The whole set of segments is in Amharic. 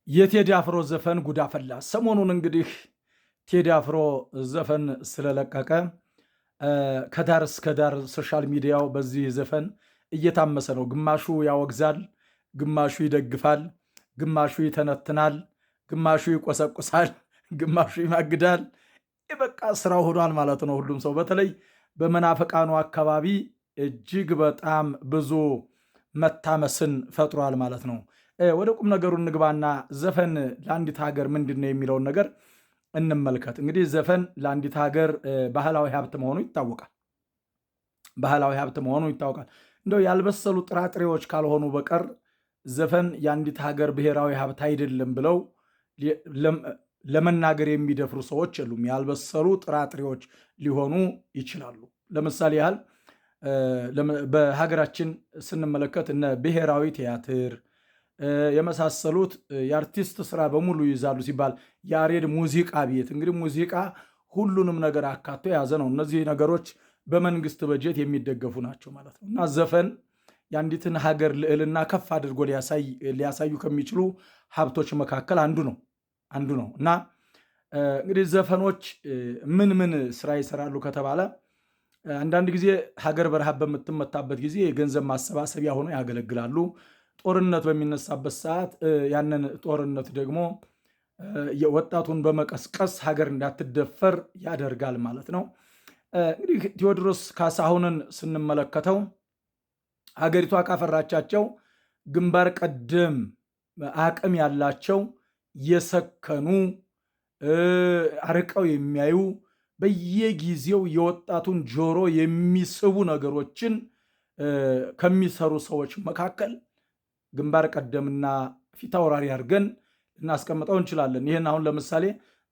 የቴዲ አፍሮ ዘፈን ጉድ አፈላ። ሰሞኑን እንግዲህ ቴዲ አፍሮ ዘፈን ስለለቀቀ ከዳር እስከ ዳር ሶሻል ሚዲያው በዚህ ዘፈን እየታመሰ ነው። ግማሹ ያወግዛል፣ ግማሹ ይደግፋል፣ ግማሹ ይተነትናል፣ ግማሹ ይቆሰቁሳል፣ ግማሹ ይማግዳል። በቃ ስራው ሆኗል ማለት ነው። ሁሉም ሰው በተለይ በመናፈቃኑ አካባቢ እጅግ በጣም ብዙ መታመስን ፈጥሯል ማለት ነው። ወደ ቁም ነገሩ እንግባና ዘፈን ለአንዲት ሀገር ምንድን ነው የሚለውን ነገር እንመልከት። እንግዲህ ዘፈን ለአንዲት ሀገር ባህላዊ ሀብት መሆኑ ይታወቃል። ባህላዊ ሀብት መሆኑ ይታወቃል። እንደው ያልበሰሉ ጥራጥሬዎች ካልሆኑ በቀር ዘፈን የአንዲት ሀገር ብሔራዊ ሀብት አይደለም ብለው ለመናገር የሚደፍሩ ሰዎች የሉም። ያልበሰሉ ጥራጥሬዎች ሊሆኑ ይችላሉ። ለምሳሌ ያህል በሀገራችን ስንመለከት እነ ብሔራዊ ቲያትር የመሳሰሉት የአርቲስት ስራ በሙሉ ይይዛሉ ሲባል ያሬድ ሙዚቃ ቤት እንግዲህ ሙዚቃ ሁሉንም ነገር አካቶ የያዘ ነው። እነዚህ ነገሮች በመንግስት በጀት የሚደገፉ ናቸው ማለት ነው። እና ዘፈን የአንዲትን ሀገር ልዕልና ከፍ አድርጎ ሊያሳዩ ከሚችሉ ሀብቶች መካከል አንዱ ነው እና እንግዲህ ዘፈኖች ምን ምን ስራ ይሰራሉ ከተባለ አንዳንድ ጊዜ ሀገር በረሃብ በምትመታበት ጊዜ የገንዘብ ማሰባሰቢያ ሆኖ ያገለግላሉ። ጦርነት በሚነሳበት ሰዓት ያንን ጦርነት ደግሞ ወጣቱን በመቀስቀስ ሀገር እንዳትደፈር ያደርጋል ማለት ነው። እንግዲህ ቴዎድሮስ ካሳሁንን ስንመለከተው ሀገሪቷ ካፈራቻቸው ግንባር ቀደም አቅም ያላቸው የሰከኑ አርቀው የሚያዩ በየጊዜው የወጣቱን ጆሮ የሚስቡ ነገሮችን ከሚሰሩ ሰዎች መካከል ግንባር ቀደምና ፊት አውራሪ አድርገን ልናስቀምጠው እንችላለን። ይህን አሁን ለምሳሌ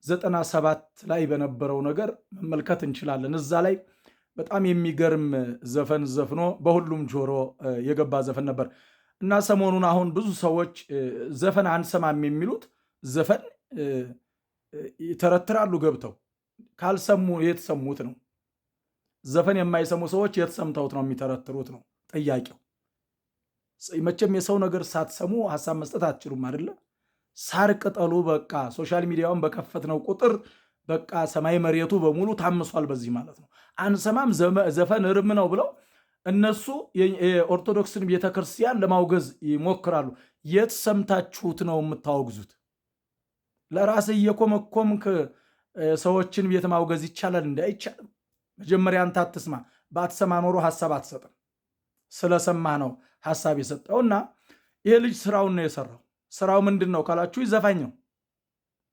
97 ላይ በነበረው ነገር መመልከት እንችላለን። እዛ ላይ በጣም የሚገርም ዘፈን ዘፍኖ በሁሉም ጆሮ የገባ ዘፈን ነበር እና ሰሞኑን አሁን ብዙ ሰዎች ዘፈን አንሰማም የሚሉት ዘፈን ይተረትራሉ ገብተው ካልሰሙ የት ሰሙት ነው። ዘፈን የማይሰሙ ሰዎች የት ሰምተውት ነው የሚተረትሩት ነው ጥያቄው። መቼም የሰው ነገር ሳትሰሙ ሀሳብ መስጠት አትችሉም አይደለ? ሳር ቅጠሉ በቃ ሶሻል ሚዲያውን በከፈትነው ቁጥር በቃ ሰማይ መሬቱ በሙሉ ታምሷል በዚህ ማለት ነው። አንሰማም ዘፈን እርም ነው ብለው እነሱ የኦርቶዶክስን ቤተክርስቲያን ለማውገዝ ይሞክራሉ። የት ሰምታችሁት ነው የምታወግዙት? ለራስህ እየኮመኮምክ ሰዎችን ቤት ማውገዝ ይቻላል? እንዳይቻልም መጀመሪያ አንተ አትስማ። ባትሰማ ኖሮ ሀሳብ አትሰጥም። ስለሰማህ ነው ሀሳብ የሰጠውና ይሄ ልጅ ስራውን ነው የሰራው። ስራው ምንድን ነው ካላችሁ ዘፋኝ ነው።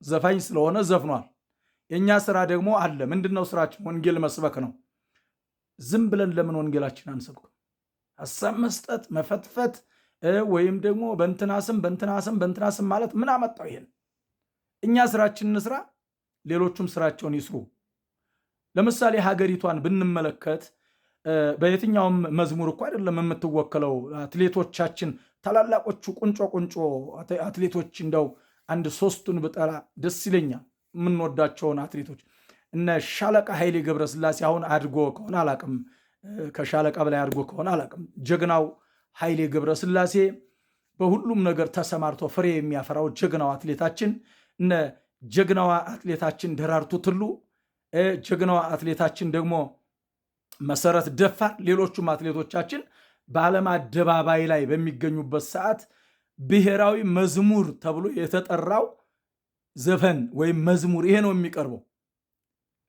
ዘፋኝ ስለሆነ ዘፍኗል። የእኛ ስራ ደግሞ አለ። ምንድን ነው ስራችን? ወንጌል መስበክ ነው። ዝም ብለን ለምን ወንጌላችን አንሰብክም? ሀሳብ መስጠት መፈትፈት፣ ወይም ደግሞ በእንትናስም ማለት ምን አመጣው? ይሄን እኛ ስራችን እንስራ፣ ሌሎቹም ስራቸውን ይስሩ። ለምሳሌ ሀገሪቷን ብንመለከት በየትኛውም መዝሙር እኮ አይደለም የምትወከለው። አትሌቶቻችን ታላላቆቹ ቁንጮ አትሌቶች እንደው አንድ ሶስቱን ብጠራ ደስ ይለኛል። የምንወዳቸውን አትሌቶች እነ ሻለቃ ኃይሌ ገብረስላሴ አሁን አድጎ ከሆነ አላቅም፣ ከሻለቃ በላይ አድጎ ከሆነ አላቅም። ጀግናው ኃይሌ ገብረስላሴ በሁሉም ነገር ተሰማርቶ ፍሬ የሚያፈራው ጀግናው አትሌታችን፣ እነ ጀግናዋ አትሌታችን ደራርቱ ቱሉ፣ ጀግናዋ አትሌታችን ደግሞ መሰረት ደፋር፣ ሌሎቹም አትሌቶቻችን በዓለም አደባባይ ላይ በሚገኙበት ሰዓት ብሔራዊ መዝሙር ተብሎ የተጠራው ዘፈን ወይም መዝሙር ይሄ ነው የሚቀርበው።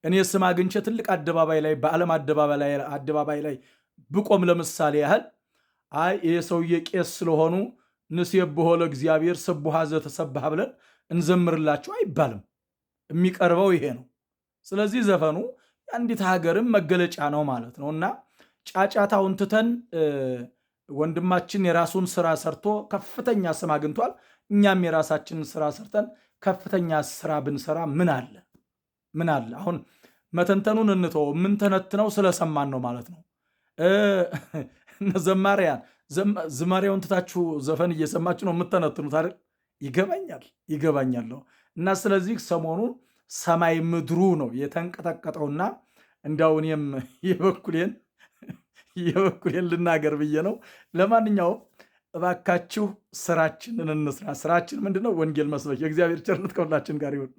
እኔ ስም አግኝቼ ትልቅ አደባባይ ላይ በዓለም አደባባይ ላይ ብቆም ለምሳሌ ያህል አይ ይሄ ሰውዬ ቄስ ስለሆኑ ንሴብሖ ለእግዚአብሔር ስቡሐ ዘተሰብሐ ብለን እንዘምርላቸው አይባልም። የሚቀርበው ይሄ ነው። ስለዚህ ዘፈኑ የአንዲት ሀገርም መገለጫ ነው ማለት ነው እና ጫጫታውን ትተን ወንድማችን የራሱን ስራ ሰርቶ ከፍተኛ ስም አግኝቷል። እኛም የራሳችንን ስራ ሰርተን ከፍተኛ ስራ ብንሰራ ምን አለ? አሁን መተንተኑን እንተው፣ የምንተነትነው ስለሰማን ነው ማለት ነው። ዘማሪያን ዝማሬውን ትታችሁ ዘፈን እየሰማችሁ ነው የምተነትኑት አይደል? ይገባኛል። እና ስለዚህ ሰሞኑን ሰማይ ምድሩ ነው የተንቀጠቀጠውና እንዳው እኔም የበኩሌን ልናገር ብዬ ነው። ለማንኛውም እባካችሁ ስራችንን እንስራ። ስራችን ምንድነው? ወንጌል መስበክ። የእግዚአብሔር ቸርነት ከሁላችን ጋር ይሁን።